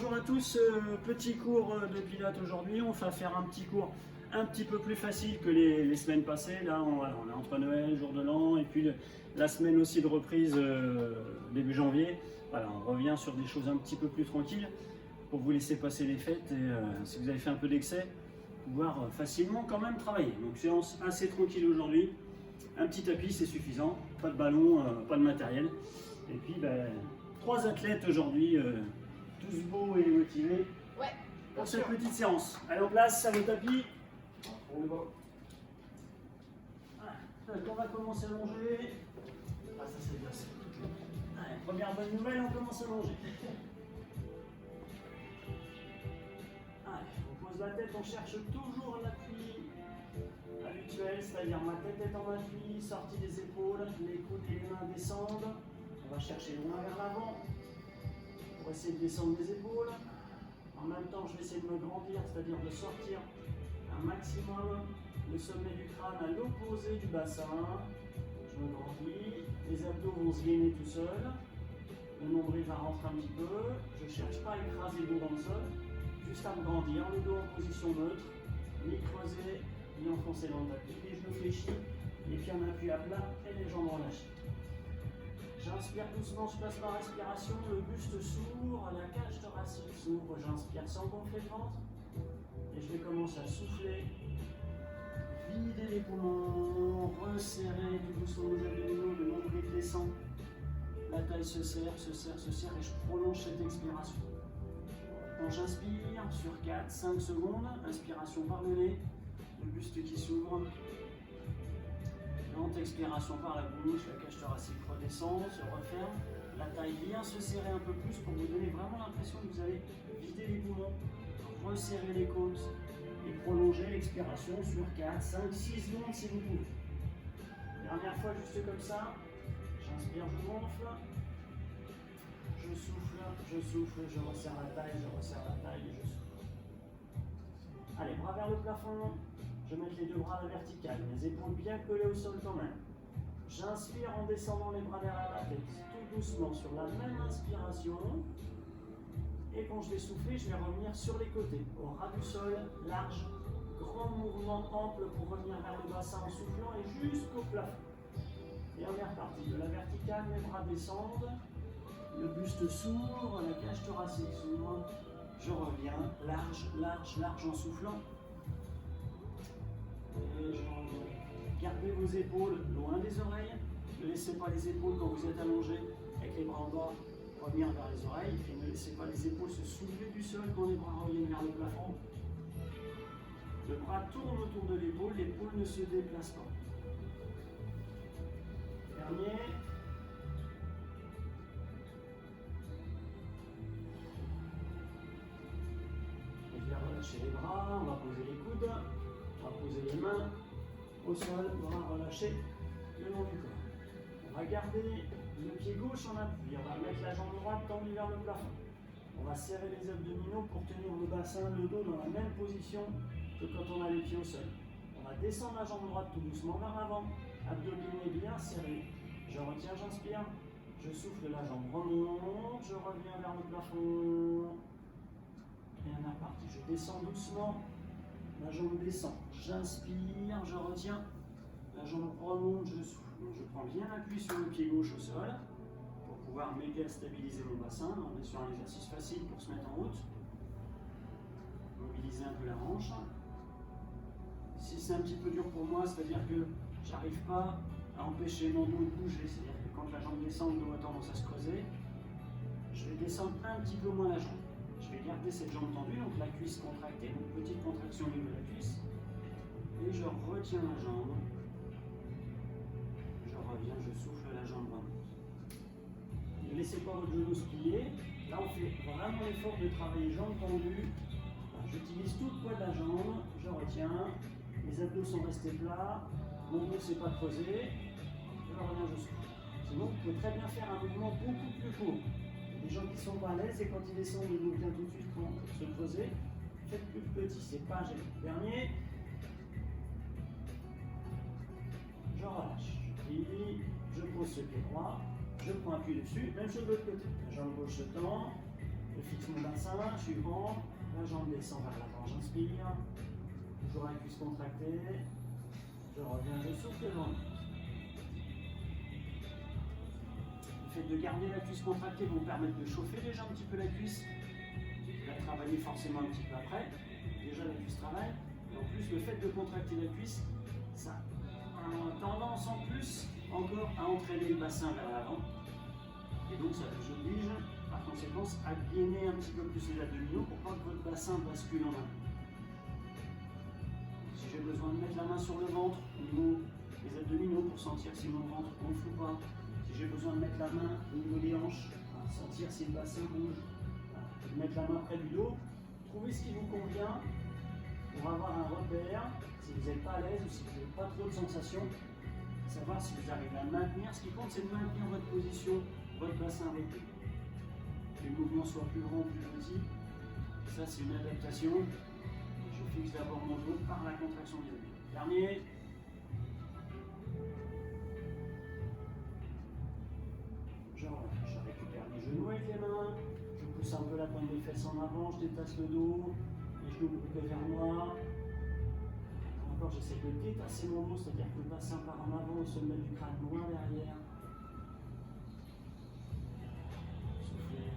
bonjour à tous, petit cours de pilates aujourd'hui. On va faire un petit cours un petit peu plus facile que les semaines passées. Là, voilà, on est entre Noël, jour de l'an, et puis la semaine aussi de reprise début janvier. Voilà, on revient sur des choses un petit peu plus tranquilles pour vous laisser passer les fêtes et si vous avez fait un peu d'excès, pouvoir facilement quand même travailler. Donc séance assez tranquille aujourd'hui. Un petit tapis, c'est suffisant. Pas de ballon, pas de matériel. Et puis, 3 athlètes aujourd'hui, tous beaux et motivés pour cette petite séance. Allez en place, à le tapis. On y va. On va commencer à manger. Ah, ça c'est bien. Allez, première bonne nouvelle, on commence à manger. Allez, on pose la tête, on cherche toujours l'appui habituel, c'est-à-dire ma tête est en appui, sortie des épaules, les coudes et les mains descendent. On va chercher loin vers l'avant pour essayer de descendre les épaules. En même temps, je vais essayer de me grandir, c'est-à-dire de sortir un maximum le sommet du crâne à l'opposé du bassin. Je me grandis, les abdos vont se gainer tout seuls, le nombril va rentrer un petit peu. Je ne cherche pas à écraser le dos dans le sol, juste à me grandir, le dos en position neutre, ni creuser, ni enfoncer dans le tapis, les genoux fléchis, les pieds en appui à plat et les jambes relâchées. J'inspire doucement, je passe ma respiration, le buste s'ouvre, la cage thoracique s'ouvre, j'inspire sans gonfler le ventre et je vais commencer à souffler, vider les poumons, resserrer tout doucement les abdominaux, le nombril descend, la taille se serre et je prolonge cette expiration. Quand j'inspire sur 4, 5 secondes, inspiration par le nez, le buste qui s'ouvre. Lente expiration par la bouche, la cage thoracique redescend, se referme. La taille vient se serrer un peu plus pour vous donner vraiment l'impression que vous allez vider les poumons, resserrer les côtes et prolonger l'expiration sur 4, 5, 6 secondes si vous pouvez. Dernière fois, juste comme ça. J'inspire, je gonfle. Je souffle, je resserre la taille et je souffle. Allez, bras vers le plafond. Je vais mettre les deux bras à la verticale, mes épaules bien collées au sol quand même. J'inspire en descendant les bras derrière la tête, tout doucement sur la même inspiration. Et quand je vais souffler, je vais revenir sur les côtés, au ras du sol, large, grand mouvement ample pour revenir vers le bassin en soufflant et jusqu'au plafond. Et on est reparti. De la verticale, mes bras descendent, le buste s'ouvre, la cage thoracique s'ouvre. Je reviens large en soufflant. Gardez vos épaules loin des oreilles. Ne laissez pas les épaules quand vous êtes allongé avec les bras en bas revenir vers les oreilles. Et ne laissez pas les épaules se soulever du sol quand les bras reviennent vers le plafond. Le bras tourne autour de l'épaule ne se déplace pas. Dernier. Et je vais relâcher les bras, on va poser les coudes. On va poser les mains au sol, bras relâchés le long du corps. On va garder le pied gauche en appui. On va mettre la jambe droite tendue vers le plafond. On va serrer les abdominaux pour tenir le bassin, le dos dans la même position que quand on a les pieds au sol. On va descendre la jambe droite tout doucement vers l'avant. Abdominaux bien serrés. Je retiens, j'inspire. Je souffle, la jambe remonte. Je reviens vers le plafond. Et on est reparti. Je descends doucement. La jambe descend, j'inspire, je retiens, la jambe remonte, je souffle. Donc je prends bien appui sur le pied gauche au sol pour pouvoir méga stabiliser mon bassin. On est sur un exercice facile pour se mettre en route. Mobiliser un peu la hanche. Si c'est un petit peu dur pour moi, c'est-à-dire que j'arrive pas à empêcher mon dos de bouger, c'est-à-dire que quand la jambe descend, le dos a tendance à se creuser, je vais descendre un petit peu moins la jambe. Je vais garder cette jambe tendue, donc la cuisse contractée, donc petite contraction au niveau de la cuisse. Et je retiens la jambe. Je reviens, je souffle, la jambe remonte. Ne laissez pas votre genou se plier. Là, on fait vraiment l'effort de travailler jambe tendue. J'utilise tout le poids de la jambe. Je retiens. Les abdos sont restés plats. Mon dos ne s'est pas creusé. Je reviens, je souffle. Sinon, vous pouvez très bien faire un mouvement beaucoup plus court. Les gens qui sont pas à l'aise et quand ils descendent, ils vont bien tout de suite se creuser. Faites plus petit, c'est pas gênant. Dernier. Je relâche. Je pose ce pied droit. Je prends appui dessus. Même chose de l'autre côté. La jambe gauche se tend. Je fixe mon bassin, suivant, la jambe descend vers l'avant, j'inspire, toujours la cuisse contractée, je reviens, je souffle et j'en. Le fait de garder la cuisse contractée vous permettre de chauffer déjà un petit peu la cuisse, de la travailler forcément un petit peu après, déjà la cuisse travaille, et en plus le fait de contracter la cuisse, ça a tendance en plus encore à entraîner le bassin vers l'avant, et donc ça vous oblige par conséquence à gainer un petit peu plus les abdominaux pour pas que votre bassin bascule en avant. Si j'ai besoin de mettre la main sur le ventre au niveau des abdominaux pour sentir si mon ventre gonfle ou pas, si j'ai besoin de mettre la main au niveau des hanches, sentir si le bassin bouge, de mettre la main près du dos, trouvez ce qui vous convient pour avoir un repère, si vous n'êtes pas à l'aise ou si vous n'avez pas trop de sensations, savoir si vous arrivez à maintenir. Ce qui compte, c'est de maintenir votre position, votre bassin avec vous. Que le mouvement soit plus grand ou plus petit, ça c'est une adaptation. Je fixe d'abord mon dos par la contraction des abdos. Dernier. Je relâche, je récupère les genoux avec les mains, je pousse un peu la pointe des fesses en avant, je détache le dos, les genoux bloqués vers moi. Encore, j'essaie de détasser mon dos, c'est-à-dire que le bassin part en avant, au sommet du crâne, loin derrière. Soufflez.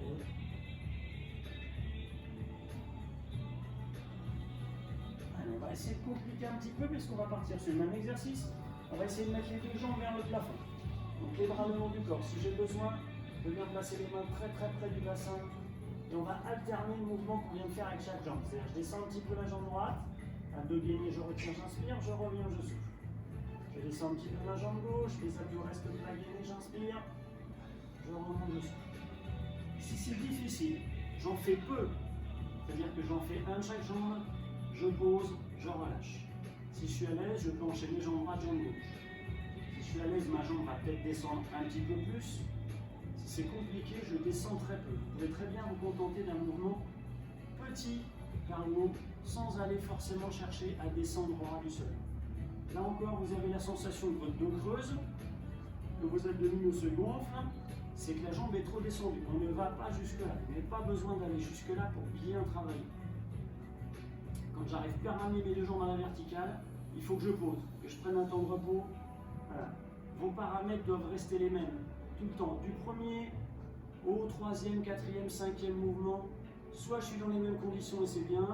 Allez, on va essayer de compliquer un petit peu, puisqu'on va partir sur le même exercice. On va essayer de mettre les deux jambes vers le plafond. Donc les bras le long du corps. Si j'ai besoin, je viens placer les mains très très près du bassin. Et on va alterner le mouvement qu'on vient de faire avec chaque jambe. C'est-à-dire, je descends un petit peu la jambe droite. À deux gainés, je retiens, j'inspire, je reviens, je souffle. Je descends un petit peu la jambe gauche, les abdos restent pas gainés, j'inspire, je remonte, je souffle. Si c'est difficile, j'en fais peu. C'est-à-dire que j'en fais un de chaque jambe, je pose, je relâche. Si je suis à l'aise, je peux enchaîner jambe droite, jambe gauche. Si je suis à l'aise, ma jambe va peut-être descendre un petit peu plus. Si c'est compliqué, je descends très peu. Vous pouvez très bien vous contenter d'un mouvement petit vers le haut, sans aller forcément chercher à descendre au ras du sol. Là encore, vous avez la sensation que votre dos creuse, que vos abdominaux se gonflent, c'est que la jambe est trop descendue. On ne va pas jusque-là. Vous n'avez pas besoin d'aller jusque-là pour bien travailler. Quand j'arrive plus à ramener mes deux jambes à la verticale, il faut que je pose, que je prenne un temps de repos. Voilà. Vos paramètres doivent rester les mêmes tout le temps. Du premier au troisième, quatrième, cinquième mouvement, soit je suis dans les mêmes conditions et c'est bien,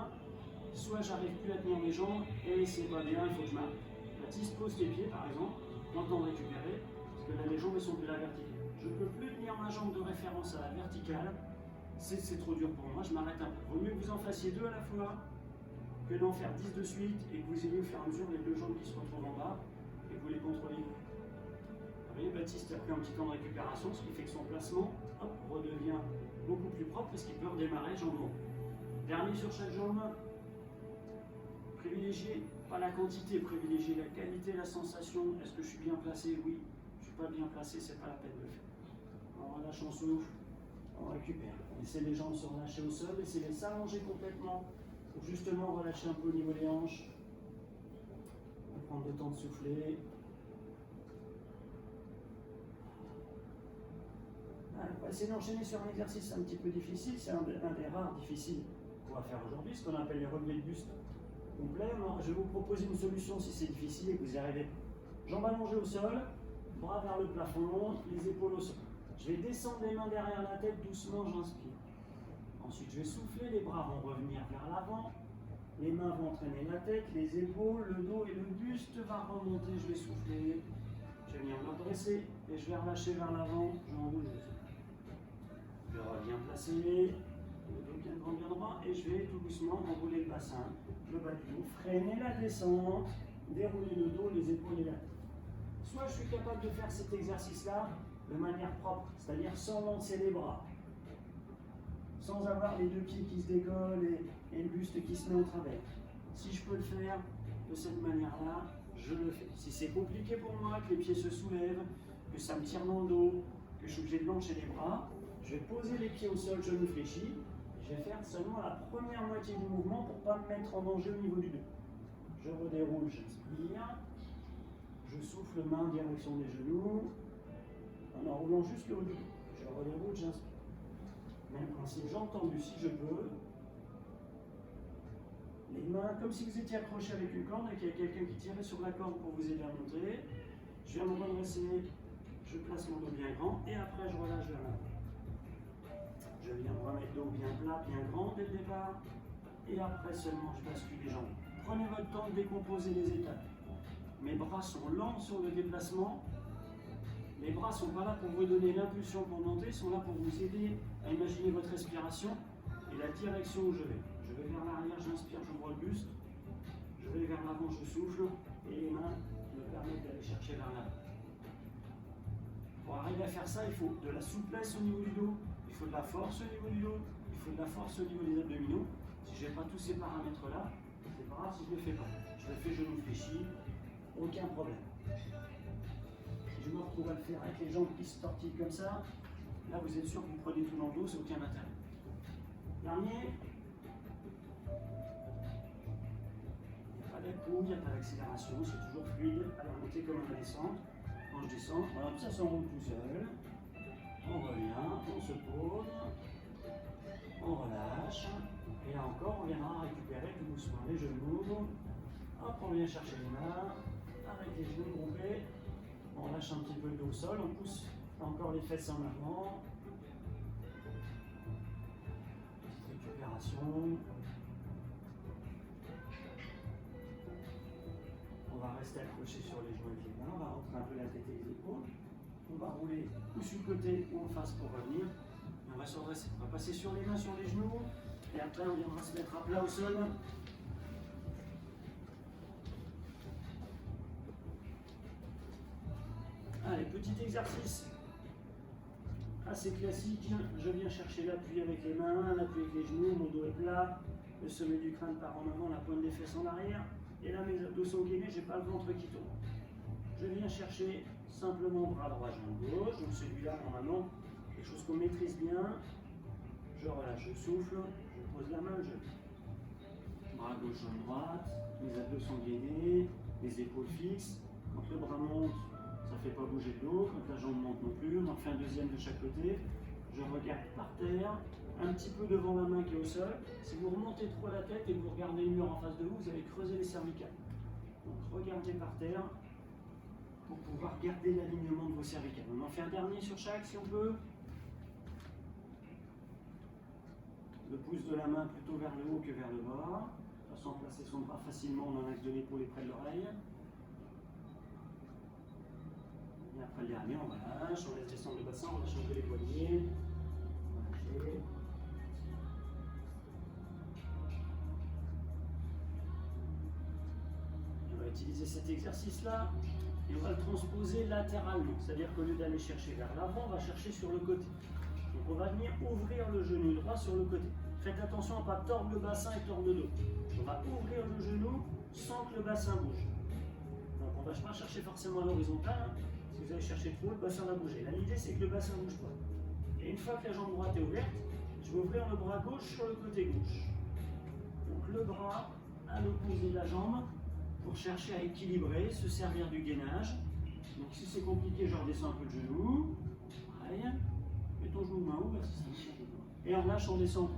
soit j'arrive plus à tenir mes jambes et c'est pas bien, il faut que je m'arrête. Baptiste pose les pieds par exemple, en temps de récupérer, parce que là les jambes sont plus à la verticale. Je ne peux plus tenir ma jambe de référence à la verticale, c'est trop dur pour moi, je m'arrête un peu. Vaut mieux que vous en fassiez deux à la fois, que d'en faire 10 de suite et que vous ayez au fur et à mesure les deux jambes qui se retrouvent en bas et que vous les contrôlez. Vous voyez, Baptiste a pris un petit temps de récupération, ce qui fait que son placement redevient beaucoup plus propre parce qu'il peut redémarrer jambe haut. Dernier sur chaque jambe. Privilégiez pas la quantité, privilégiez la qualité, la sensation. Est-ce que je suis bien placé? Oui. Je ne suis pas bien placé, c'est pas la peine de le faire. On relâche, on souffle, on récupère. Laissez les jambes se relâcher au sol, laissez-les s'allonger complètement pour justement relâcher un peu au niveau des hanches. On va prendre le temps de souffler. On va essayer d'enchaîner sur un exercice un petit peu difficile. C'est un des rares difficiles qu'on va faire aujourd'hui, ce qu'on appelle les relevés de buste complets. Je vais vous proposer une solution si c'est difficile et que vous y arrivez. Jambes allongées au sol, bras vers le plafond, les épaules au sol. Je vais descendre les mains derrière la tête, doucement, j'inspire. Ensuite, je vais souffler, les bras vont revenir vers l'avant, les mains vont entraîner la tête, les épaules, le dos et le buste va remonter, je vais souffler. Je vais venir me redresser et je vais relâcher vers l'avant, j'enroule le sol. Je reviens placer le dos bien grand, bien droit et je vais tout doucement enrouler le bassin, le bas du dos, freiner la descente, dérouler le dos, les épaules et la tête. Soit je suis capable de faire cet exercice-là de manière propre, c'est-à-dire sans lancer les bras, sans avoir les deux pieds qui se décollent et le buste qui se met au travers. Si je peux le faire de cette manière-là, je le fais. Si c'est compliqué pour moi, que les pieds se soulèvent, que ça me tire dans le dos, que je suis obligé de lâcher les bras, je vais poser les pieds au sol, genoux fléchis, je vais faire seulement la première moitié du mouvement pour ne pas me mettre en danger au niveau du dos. Je redéroule, j'inspire, je souffle main en direction des genoux, en enroulant juste le haut du dos. Je redéroule, j'inspire. Même principe, jambes tendues si je peux. Les mains comme si vous étiez accroché avec une corde et qu'il y a quelqu'un qui tirait sur la corde pour vous aider à monter. Je viens me redresser, je place mon dos bien grand et après je relâche vers l'avant. Je viens me remettre dos bien plat, bien grand dès le départ et après seulement je bascule les jambes. Prenez votre temps de décomposer les étapes. Mes bras sont lents sur le déplacement. Les bras ne sont pas là pour vous donner l'impulsion pour monter, ils sont là pour vous aider à imaginer votre respiration et la direction où je vais. Je vais vers l'arrière, j'inspire, j'ouvre le buste. Je vais vers l'avant, je souffle et les mains me permettent d'aller chercher vers l'avant. Pour arriver à faire ça, il faut de la souplesse au niveau du dos, il faut de la force au niveau du dos, il faut de la force au niveau des abdominaux. Si je n'ai pas tous ces paramètres-là, c'est pas grave si je ne le fais pas. Je le fais genou fléchi, aucun problème. Si je me retrouve à le faire avec les jambes qui se tortillent comme ça, là vous êtes sûr que vous prenez tout dans le dos, c'est aucun intérêt. Dernier. Il n'y a pas d'épaule, il n'y a pas d'accélération, c'est toujours fluide à la montée comme à la descente. Quand je descends, voilà, ça s'enroule tout seul. On revient, on se pose, on relâche. Et là encore, on viendra récupérer tout doucement les genoux. Hop, on vient chercher les mains, avec les genoux groupés. On lâche un petit peu le dos au sol, on pousse encore les fesses en avant. Petite récupération. On va rester accroché sur les genoux avec les mains, on va rentrer un peu la tête et les épaules. On va rouler ou sur le côté ou en face pour revenir. Et on va se redresser. On va passer sur les mains, sur les genoux. Et après, on viendra se mettre à plat au sol. Allez, petit exercice assez classique. Je viens chercher l'appui avec les mains, l'appui avec les genoux, mon dos est plat, le sommet du crâne part en avant, la pointe des fesses en arrière. Et là, mes abdos sont gainés, j'ai pas le ventre qui tourne. Je viens chercher simplement bras droit, jambe gauche. Donc celui-là, normalement, quelque chose qu'on maîtrise bien. Je relâche, je souffle, je pose la main, je bras gauche, jambe droite, les abdos sont gainés, les épaules fixes. Quand le bras monte, ça ne fait pas bouger le dos. Quand la jambe monte non plus, on en fait un deuxième de chaque côté. Je regarde par terre, un petit peu devant la main qui est au sol. Si vous remontez trop la tête et que vous regardez le mur en face de vous, vous allez creuser les cervicales. Donc regardez par terre pour pouvoir garder l'alignement de vos cervicales. On en fait un dernier sur chaque si on peut. Le pouce de la main plutôt vers le haut que vers le bas. De toute façon, placer son bras facilement dans l'axe de l'épaule et près de l'oreille. Et après le dernier, on relâche, on laisse descendre le bassin, on va changer les poignets. Relâcher. On va utiliser cet exercice-là et on va le transposer latéralement. C'est-à-dire qu'au lieu d'aller chercher vers l'avant, on va chercher sur le côté. Donc on va venir ouvrir le genou droit sur le côté. Faites attention à ne pas tordre le bassin et tordre le dos. On va ouvrir le genou sans que le bassin bouge. Donc on ne va pas chercher forcément à l'horizontale. Hein. Si vous allez chercher trop, le bassin va bouger. Là, l'idée, c'est que le bassin ne bouge pas. Et une fois que la jambe droite est ouverte, je vais ouvrir le bras gauche sur le côté gauche. Donc le bras à l'opposé de la jambe pour chercher à équilibrer, se servir du gainage. Donc si c'est compliqué, je redescends un peu le genou. Pareil. Mets ton genou main ouvert, et on relâche, on descend.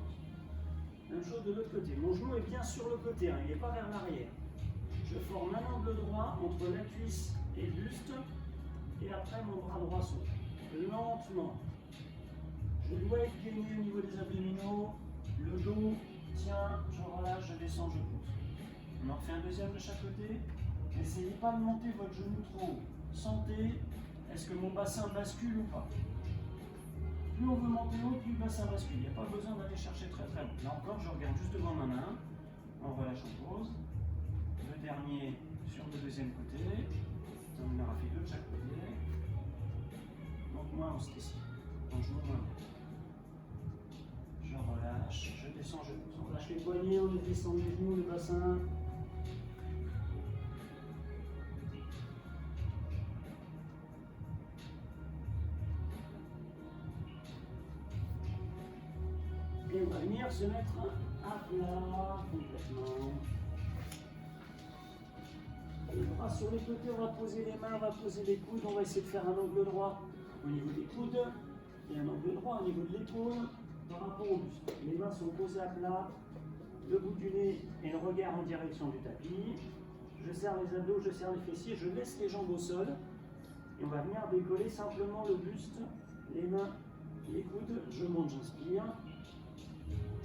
Même chose de l'autre côté. Mon genou est bien sur le côté, hein, il n'est pas vers l'arrière. Je forme un angle droit entre la cuisse et le buste, et après mon bras droit s'ouvre. Lentement. Je dois être gainé au niveau des abdominaux, le dos tient, je relâche, je descends, je pousse. On en fait un deuxième de chaque côté. N'essayez pas de monter votre genou trop haut. Sentez, est-ce que mon bassin bascule ou pas? Plus on veut monter haut, plus le bassin bascule. Il n'y a pas besoin d'aller chercher très très haut. Là encore, je regarde juste devant ma main. On relâche, on pose. Le dernier sur le deuxième côté. On en aura fait deux de chaque côté. Donc moi, on se ici. Donc je monte. Je relâche, je descends, je pousse. On relâche les poignets, on descend les genoux, le bassin. Et on va venir se mettre à plat complètement. Les bras sur les côtés, on va poser les mains, on va poser les coudes, on va essayer de faire un angle droit au niveau des coudes et un angle droit au niveau de l'épaule. par rapport au buste. Les mains sont posées à plat, le bout du nez et le regard en direction du tapis. Je serre les abdos, je serre les fessiers, je laisse les jambes au sol. Et on va venir décoller simplement le buste, les mains, les coudes. Je monte, j'inspire.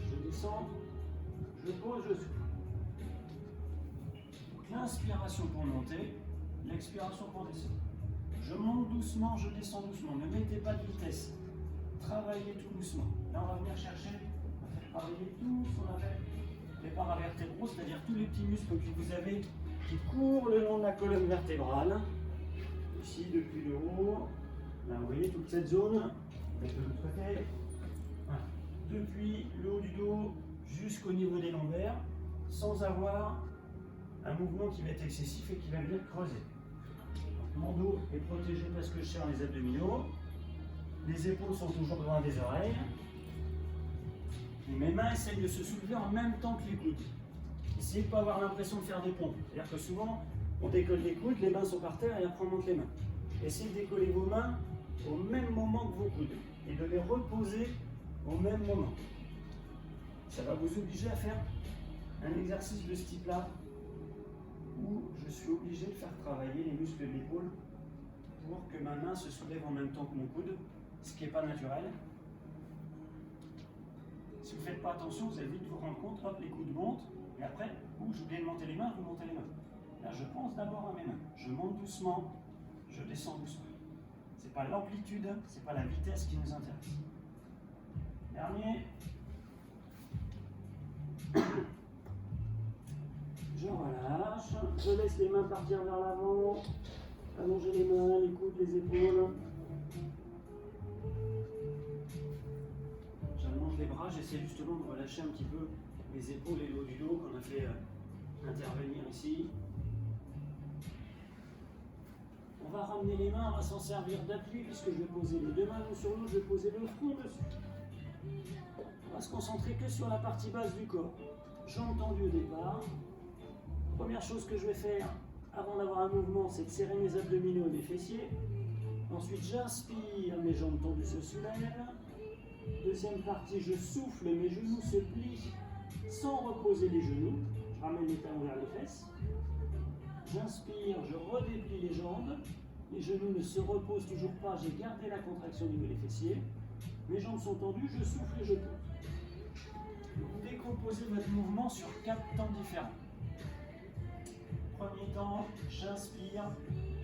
Je descends, je pose, je souffle. Donc l'inspiration pour monter, l'expiration pour descendre. Je monte doucement, je descends doucement. Ne mettez pas de vitesse. Travaillez tout doucement. Là, on va venir chercher, on va faire travailler tout ce qu'on appelle les paravertébraux, c'est-à-dire tous les petits muscles que vous avez qui courent le long de la colonne vertébrale. Ici, depuis le haut. Là, vous voyez toute cette zone. De l'autre côté. Voilà. Depuis le haut du dos jusqu'au niveau des lombaires, sans avoir un mouvement qui va être excessif et qui va venir creuser. Mon dos est protégé parce que je serre les abdominaux. Les épaules sont toujours loin des oreilles. Et mes mains essayent de se soulever en même temps que les coudes. Essayez de ne pas avoir l'impression de faire des pompes. C'est-à-dire que souvent, on décolle les coudes, les mains sont par terre et après on monte les mains. Essayez de décoller vos mains au même moment que vos coudes et de les reposer au même moment. Ça va vous obliger à faire un exercice de ce type-là où je suis obligé de faire travailler les muscles de l'épaule pour que ma main se soulève en même temps que mon coude, ce qui n'est pas naturel. Si vous ne faites pas attention, vous allez vite vous rendre compte, hop, les coudes montent, et après, j'ai oublié de monter les mains, vous montez les mains. Là, je pense d'abord à mes mains. Je monte doucement, je descends doucement. Ce n'est pas l'amplitude, ce n'est pas la vitesse qui nous intéresse. Dernier. Je relâche, je laisse les mains partir vers l'avant, allonger les mains, les coudes, les épaules. J'allonge les bras, j'essaie justement de relâcher un petit peu les épaules et le haut du dos qu'on a fait intervenir ici. On va ramener les mains, on va s'en servir d'appui puisque je vais poser les deux mains l'une sur l'autre, je vais poser le front dessus. On va se concentrer que sur la partie basse du corps. Jambes tendues au départ. Première chose que je vais faire avant d'avoir un mouvement, c'est de serrer mes abdominaux et mes fessiers. Ensuite, j'inspire, mes jambes tendues se soulèvent. Deuxième partie, je souffle, mes genoux se plient sans reposer les genoux. Je ramène les talons vers les fesses. J'inspire, je redéplie les jambes. Les genoux ne se reposent toujours pas, j'ai gardé la contraction au niveau des fessiers. Mes jambes sont tendues, je souffle et je pose. Vous décomposez votre mouvement sur 4 temps différents. Premier temps, j'inspire,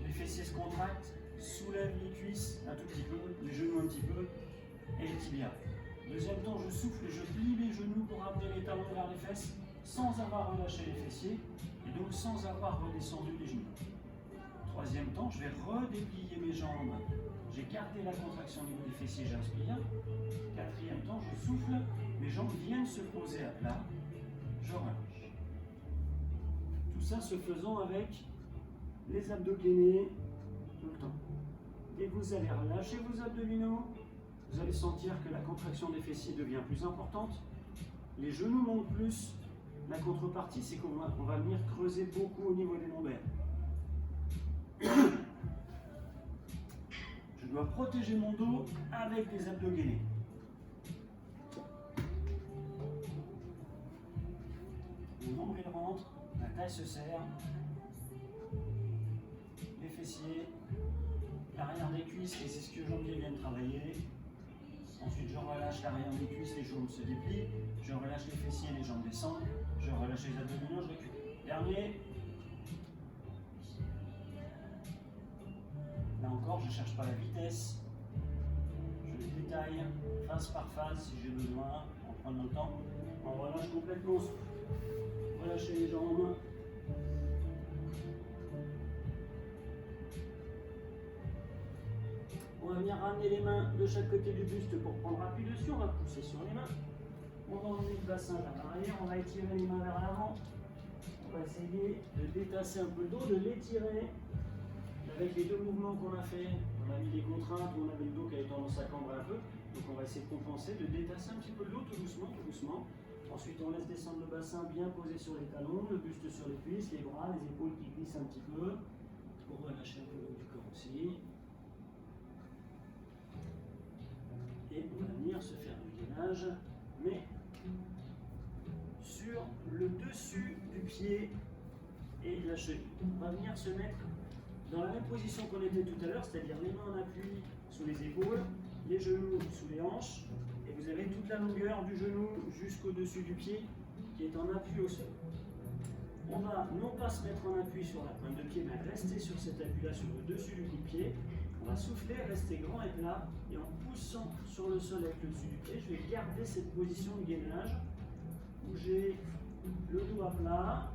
les fessiers se contractent, soulève les cuisses un tout petit peu, les genoux un petit peu, et les tibias. Deuxième temps, je souffle et je plie les genoux pour amener les talons vers les fesses, sans avoir relâché les fessiers, et donc sans avoir redescendu les genoux. Troisième temps, je vais redéplier mes jambes. J'ai gardé la contraction au niveau des fessiers, j'inspire. Quatrième temps, je souffle, mes jambes viennent se poser à plat, je relâche. Tout ça se faisant avec les abdos gainés tout le temps. Dès que vous allez relâcher vos abdominaux, vous allez sentir que la contraction des fessiers devient plus importante. Les genoux montent plus. La contrepartie, c'est qu'on va venir creuser beaucoup au niveau des lombaires. Je dois protéger mon dos avec des abdos gainés. Le nombril rentre, la taille se serre, les fessiers, l'arrière des cuisses, les ischio-jambiers viennent travailler. Ensuite, je relâche l'arrière des cuisses, les jambes se déplient. Je relâche les fessiers, les jambes descendent. Je relâche les abdominaux, je recule. Dernier. Là encore, je ne cherche pas la vitesse. Je détaille phase par phase si j'ai besoin, en prenant le temps. On relâche complètement. Relâchez les jambes. On va venir ramener les mains de chaque côté du buste pour prendre appui dessus. On va pousser sur les mains. On va emmener le bassin vers l'arrière. On va étirer les mains vers l'avant. On va essayer de détasser un peu le dos, de l'étirer. Avec les deux mouvements qu'on a fait, on a mis des contraintes où on avait le dos qui avait tendance à cambrer un peu. Donc on va essayer de compenser, de détasser un petit peu le dos tout doucement, tout doucement. Ensuite on laisse descendre le bassin bien posé sur les talons, le buste sur les cuisses, les bras, les épaules qui glissent un petit peu. Pour relâcher un peu le haut du corps aussi. Et on va venir se faire du gainage. gainage, mais sur le dessus du pied et la cheville. On va venir se mettre dans la même position qu'on était tout à l'heure, c'est-à-dire les mains en appui sous les épaules, les genoux sous les hanches, et vous avez toute la longueur du genou jusqu'au-dessus du pied qui est en appui au sol. On va non pas se mettre en appui sur la pointe de pied, mais rester sur cet appui-là, sur le dessus du coup de pied. On va souffler, rester grand et plat, et en poussant sur le sol avec le dessus du pied, je vais garder cette position de gainage où j'ai le dos à plat,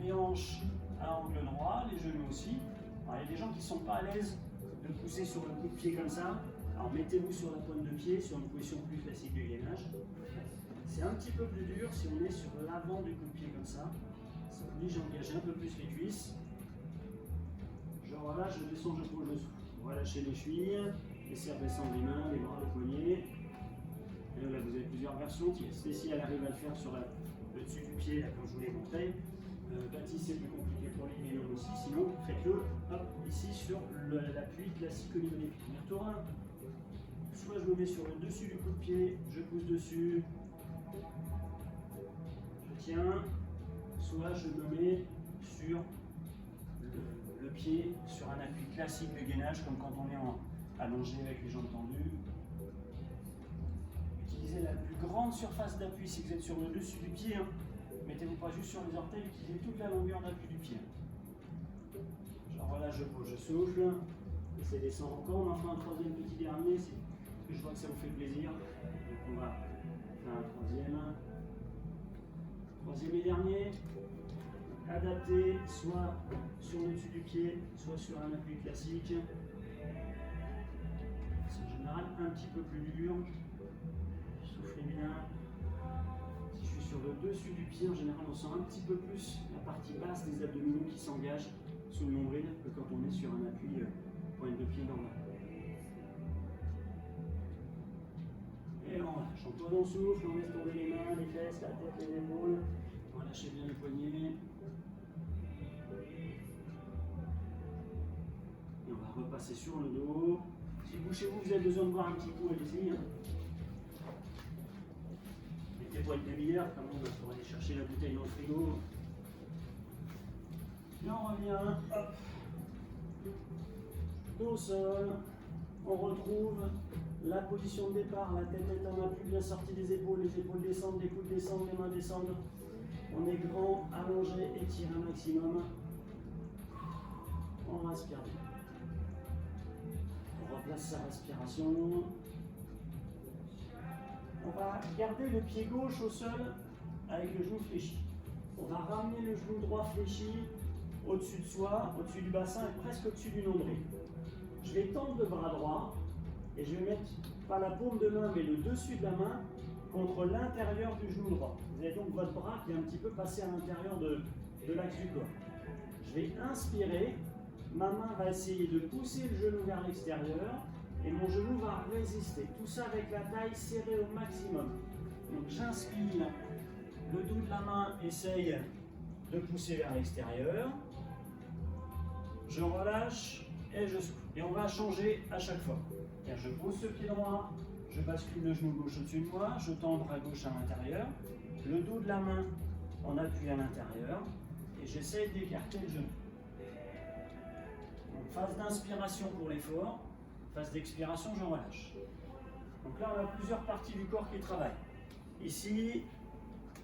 les hanches à angle droit, les genoux aussi. Alors, il y a des gens qui ne sont pas à l'aise de pousser sur le coup de pied comme ça. Alors mettez-vous sur la pointe de pied, sur une position plus classique de gainage. C'est un petit peu plus dur si on est sur l'avant du coup de pied comme ça. Ça oblige à engager un peu plus les cuisses. Je relâche, je descends, je pose, je souffle. Relâchez les chevilles, laissez redescendre les mains, les bras, les poignets. Et là, vous avez plusieurs versions. Stécie, elle arrive à le faire sur le dessus du pied, là, comme je vous l'ai montré. Baptiste, c'est plus compliqué pour les millions aussi. Sinon, faites-le ici sur l'appui classique au niveau des pieds. Premier tour 1. Soit je me mets sur le dessus du coup de pied, je pousse dessus, je tiens. Soit je me mets sur le pied, sur un appui classique de gainage, comme quand on est allongé avec les jambes tendues. Utilisez la plus grande surface d'appui si vous êtes sur le dessus du pied. Mettez-vous pas juste sur les orteils, utilisez toute la longueur d'appui du pied. Je relâche, je pose, je souffle. Laissez descendre encore. On en fera un troisième petit dernier, parce que je vois que ça vous fait plaisir. Donc on va faire un troisième. Troisième et dernier. Adapté, soit sur le dessus du pied, soit sur un appui classique. C'est en général un petit peu plus dur. Soufflez bien. Si je suis sur le dessus du pied, en général, on sent un petit peu plus la partie basse des abdominaux qui s'engagent sous le nombril que quand on est sur un appui pointe de pied normal. Et on relâche. On pose, on souffle, on laisse tomber les mains, les fesses, la tête, les épaules. On relâche bien les poignets. Et on va repasser sur le dos. Si vous, chez vous, vous avez besoin de boire un petit coup, allez-y. Mettez-vous une demi-heure, comme on va pour aller chercher la bouteille dans le frigo. Et on revient, hop, dos au sol. On retrouve la position de départ, la tête est en appui, bien sortie des épaules, les épaules descendent, les coudes descendent, les mains descendent. On est grand, allongé, étiré un maximum. On respire bien. On replace sa respiration. On va garder le pied gauche au sol avec le genou fléchi. On va ramener le genou droit fléchi au-dessus de soi, au-dessus du bassin et presque au-dessus du nombril. Je vais tendre le bras droit et je vais mettre, pas la paume de main, mais le dessus de la main contre l'intérieur du genou droit. Vous avez donc votre bras qui est un petit peu passé à l'intérieur de l'axe du corps. Je vais inspirer, ma main va essayer de pousser le genou vers l'extérieur et mon genou va résister. Tout ça avec la taille serrée au maximum. Donc j'inspire, le dos de la main essaye de pousser vers l'extérieur. Je relâche et je souffle. Et on va changer à chaque fois. Je pose ce pied droit, je bascule le genou gauche au-dessus de moi, je tends le bras gauche à l'intérieur, le dos de la main en appui à l'intérieur, et j'essaie d'écarter le genou. Donc, phase d'inspiration pour l'effort, phase d'expiration, je relâche. Donc là, on a plusieurs parties du corps qui travaillent. Ici,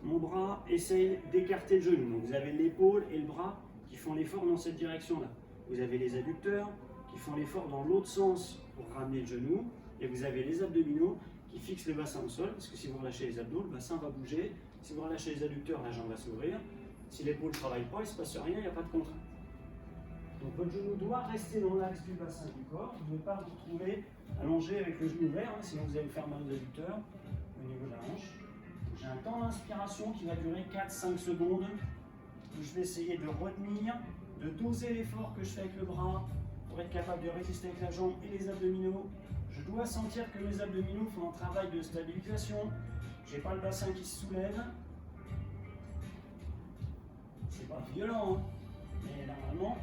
mon bras essaye d'écarter le genou. Donc vous avez l'épaule et le bras qui font l'effort dans cette direction-là. Vous avez les adducteurs qui font l'effort dans l'autre sens pour ramener le genou, et vous avez les abdominaux qui fixent le bassin au sol, parce que si vous relâchez les abdos, le bassin va bouger. Si vous relâchez les adducteurs, la jambe va s'ouvrir. Si l'épaule ne travaille pas, il ne se passe rien, il n'y a pas de contrainte. Donc votre genou doit rester dans l'axe du bassin du corps. Vous ne devez pas vous retrouver allongé avec le genou ouvert, sinon vous allez faire mal aux adducteurs au niveau de la hanche. J'ai un temps d'inspiration qui va durer 4-5 secondes, où je vais essayer de retenir, de doser l'effort que je fais avec le bras, pour être capable de résister avec la jambe et les abdominaux. Je dois sentir que mes abdominaux font un travail de stabilisation. Je n'ai pas le bassin qui se soulève. C'est pas violent, mais normalement,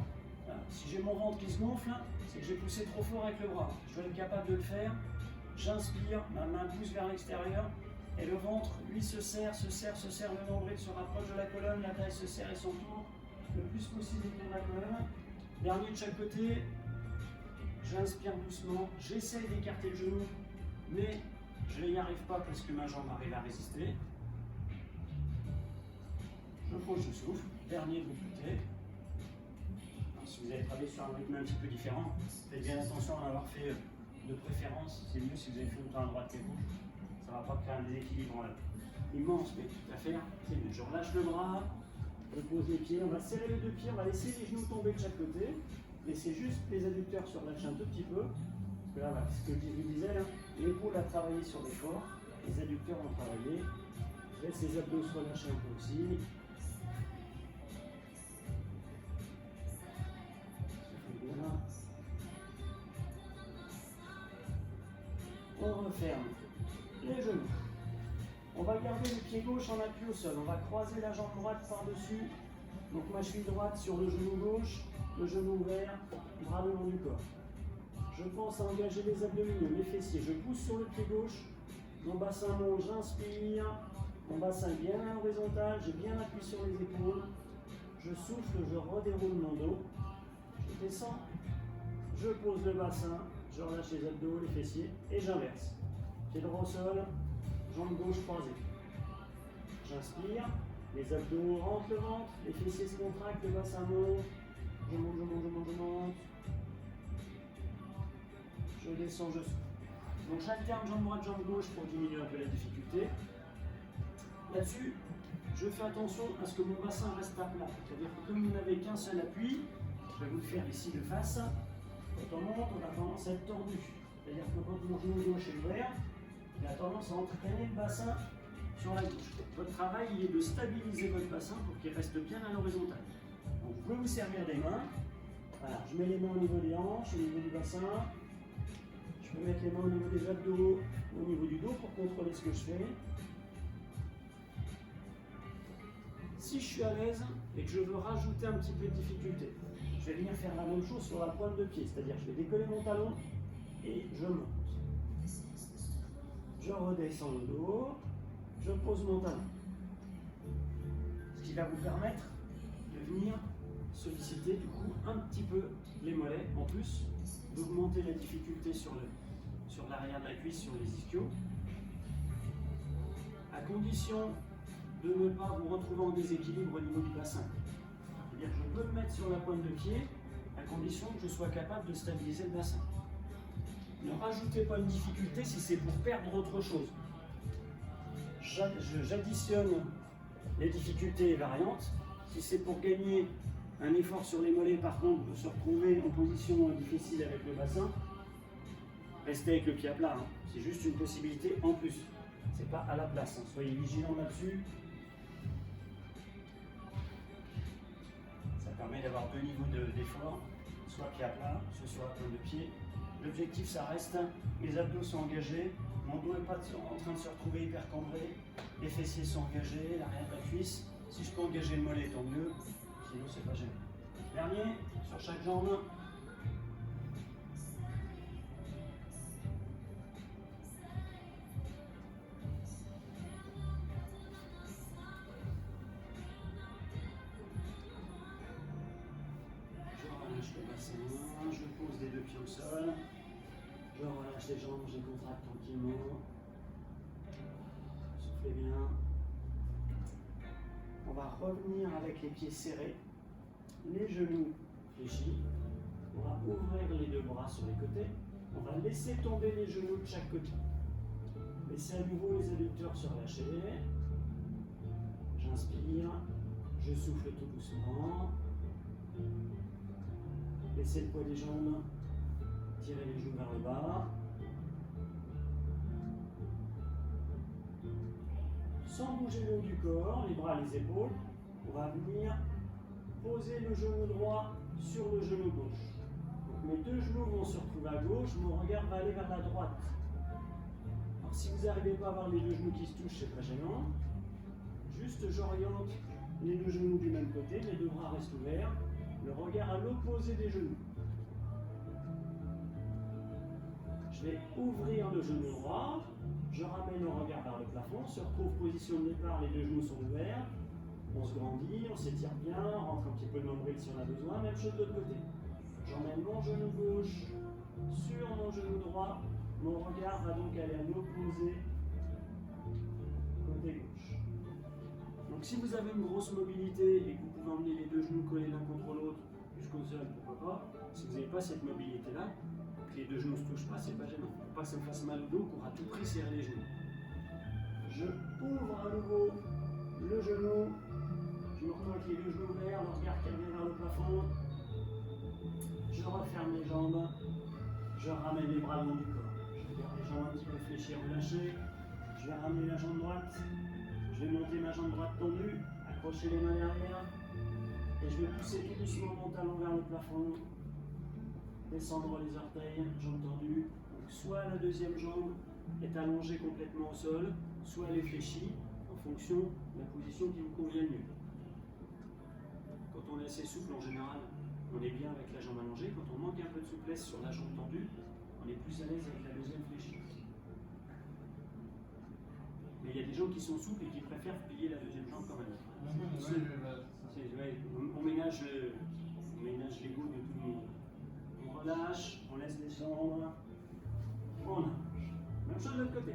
si j'ai mon ventre qui se gonfle, c'est que j'ai poussé trop fort avec le bras. Je dois être capable de le faire J'inspire, ma main pousse vers l'extérieur. Et le ventre, lui, se serre, le nombril se rapproche de la colonne, la taille se serre et s'entoure le plus possible autour de la colonne. Dernier de chaque côté. J'inspire doucement, j'essaye d'écarter le genou, mais je n'y arrive pas parce que ma jambe arrive à résister. Je pose, je souffle. Dernier de l'autre côté. Alors, si vous avez travaillé sur un rythme un petit peu différent, faites bien attention à en avoir fait de préférence. C'est mieux si vous avez fait autant à droite qu'à gauche. Ça ne va pas créer un déséquilibre immense, mais tout à faire, c'est mieux. Je relâche le bras, je pose les pieds, on va serrer les deux pieds, on va laisser les genoux tomber de chaque côté. Laissez juste les adducteurs se relâcher un tout petit peu. Parce que là, voilà, ce que je vous disais, l'épaule a travaillé sur l'effort, les adducteurs ont travaillé. Je laisse les abdos se relâcher un peu aussi. On referme les genoux. On va garder le pied gauche en appui au sol. On va croiser la jambe droite par-dessus. Donc ma cheville droite sur le genou gauche, le genou ouvert, bras le long du corps. Je pense à engager les abdominaux, les fessiers. Je pousse sur le pied gauche. Mon bassin monte, j'inspire. Mon bassin est bien à l'horizontale. J'ai bien appuyé sur les épaules. Je souffle, je redéroule mon dos. Je descends. Je pose le bassin. Je relâche les abdos, les fessiers et j'inverse. Pied droit au sol, jambe gauche croisée. J'inspire, les abdos rentrent le ventre, les fessiers se contractent, le bassin monte. Je monte, je monte, je monte, je monte. Je descends, je souffle. Donc j'alterne jambe droite, jambe gauche pour diminuer un peu la difficulté. Là-dessus, je fais attention à ce que mon bassin reste à plat. C'est-à-dire que comme vous n'avez qu'un seul appui, je vais vous le faire ici de face. Quand on monte, on a tendance à être tordu. C'est-à-dire que quand mon genou gauche est ouvert, il a tendance à entraîner le bassin sur la gauche. Votre travail, il est de stabiliser votre bassin pour qu'il reste bien à l'horizontale. Donc vous pouvez vous servir des mains. Voilà, je mets les mains au niveau des hanches, au niveau du bassin. Je peux mettre les mains au niveau des abdos, au niveau du dos pour contrôler ce que je fais. Si je suis à l'aise et que je veux rajouter un petit peu de difficulté, je vais venir faire la même chose sur la pointe de pied, c'est-à-dire que je vais décoller mon talon et je monte. Je redescends le dos, je pose mon talon. Ce qui va vous permettre de venir solliciter du coup un petit peu les mollets, en plus d'augmenter la difficulté sur l'arrière de la cuisse, sur les ischios, à condition de ne pas vous retrouver en déséquilibre au niveau du bassin. C'est-à-dire que je peux me mettre sur la pointe de pied à condition que je sois capable de stabiliser le bassin. Ne rajoutez pas une difficulté si c'est pour perdre autre chose. J'additionne les difficultés variantes. Si c'est pour gagner un effort sur les mollets, par contre, de se retrouver en position difficile avec le bassin, restez avec le pied à plat. Hein. C'est juste une possibilité en plus. C'est pas à la place. Hein. Soyez vigilants là-dessus. Ça permet d'avoir deux niveaux d'effort, soit pied à plat, soit sur la pointe de pied. L'objectif, ça reste, mes abdos sont engagés, mon dos n'est pas en train de se retrouver hyper cambré, les fessiers sont engagés, l'arrière de la cuisse. Si je peux engager le mollet, tant mieux, sinon c'est pas gênant. Dernier, sur chaque jambe. Le bassin, je pose les deux pieds au sol, je relâche les jambes, je contracte tranquillement, soufflez bien. On va revenir avec les pieds serrés, les genoux fléchis, on va ouvrir les deux bras sur les côtés, on va laisser tomber les genoux de chaque côté. Laissez à nouveau les adducteurs se relâcher, j'inspire, je souffle tout doucement. Laissez le poids des jambes, tirez les genoux vers le bas. Sans bouger le haut du corps, les bras, les épaules, on va venir poser le genou droit sur le genou gauche. Donc mes deux genoux vont se retrouver à gauche, mon regard va aller vers la droite. Alors si vous n'arrivez pas à avoir les deux genoux qui se touchent, c'est pas gênant. Juste j'oriente les deux genoux du même côté, les deux bras restent ouverts. Le regard à l'opposé des genoux. Je Je vais ouvrir le genou droit, je ramène le regard vers le plafond, se retrouve position de départ, les deux genoux sont ouverts, on se grandit, on s'étire bien, on rentre un petit peu le nombril si on a besoin, même chose de l'autre côté. J'emmène mon genou gauche sur mon genou droit, mon regard va donc aller à l'opposé côté gauche. Donc si vous avez une grosse mobilité et que vous pouvez emmener les deux genoux collés l'un contre l'autre jusqu'au sol, pourquoi pas. Si vous n'avez pas cette mobilité-là, que les deux genoux ne se touchent pas, c'est pas gênant. Faut pas que ça me fasse mal au dos pour à tout prix serrer les genoux. Je ouvre à nouveau le genou, je me retrouve avec les deux genoux ouverts, le regard qui revient vers le plafond. Je referme les jambes, je ramène les bras le long du corps. Je garde les jambes un petit peu fléchies, relâchées. Je vais ramener la jambe droite, je vais monter ma jambe droite tendue, accrocher les mains derrière, et je vais pousser tout doucement mon talon vers le plafond, descendre les orteils, jambes tendues. Donc soit la deuxième jambe est allongée complètement au sol, soit elle est fléchie en fonction de la position qui vous convient le mieux. Quand on est assez souple en général, on est bien avec la jambe allongée. Quand on manque un peu de souplesse sur la jambe tendue, on est plus à l'aise avec la deuxième fléchie. Mais il y a des gens qui sont souples et qui préfèrent plier la deuxième jambe comme elle est. On ménage l'ego de tout le monde. On relâche, on laisse descendre, on nage. Même chose de l'autre côté.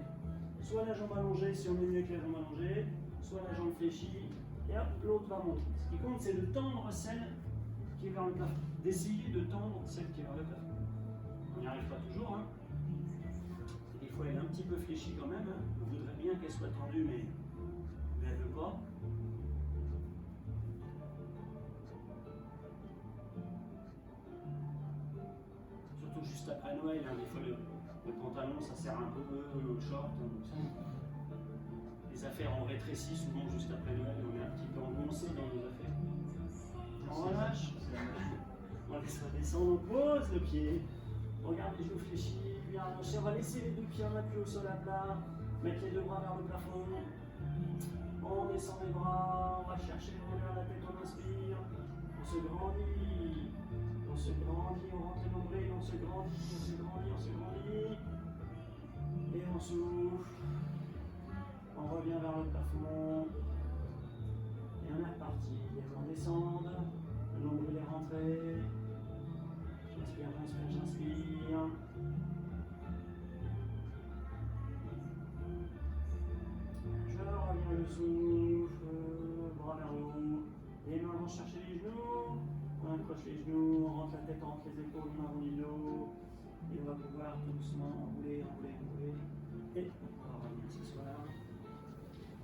Soit la jambe allongée si on est mieux avec la jambe allongée, soit la jambe fléchie, et hop, l'autre va monter. Ce qui compte, c'est de tendre celle qui est vers le plafond. D'essayer de tendre celle qui est vers le plafond. On n'y arrive pas toujours, hein. Des fois, elle est un petit peu fléchie quand même. Hein. On voudrait bien qu'elle soit tendue, mais elle ne veut pas. Surtout juste après Noël, hein. Des fois, le pantalon, ça sert un peu au short. Hein, les affaires ont rétréci souvent juste après Noël. On est un petit peu engoncé dans nos affaires. On relâche. On laisse redescendre, on pose le pied. Regarde les genoux fléchis, bien allongés. On va laisser les deux pieds en appui au sol à plat. Mettre les deux bras vers le plafond. On descend les bras. On va chercher le regard à la tête, on inspire. On se grandit. On se grandit, on rentre le nombril, on se grandit, on se grandit, on se grandit. Et on souffle. On revient vers le plafond. Et on est reparti. Et on descend. Le nombril est rentré. J'inspire, j'inspire, j'inspire. Je reviens le souffle, bras vers le haut. Les mains vont chercher les genoux. On accroche les genoux, on rentre la tête, on rentre les épaules, on arrondit le dos. Et on va pouvoir tout doucement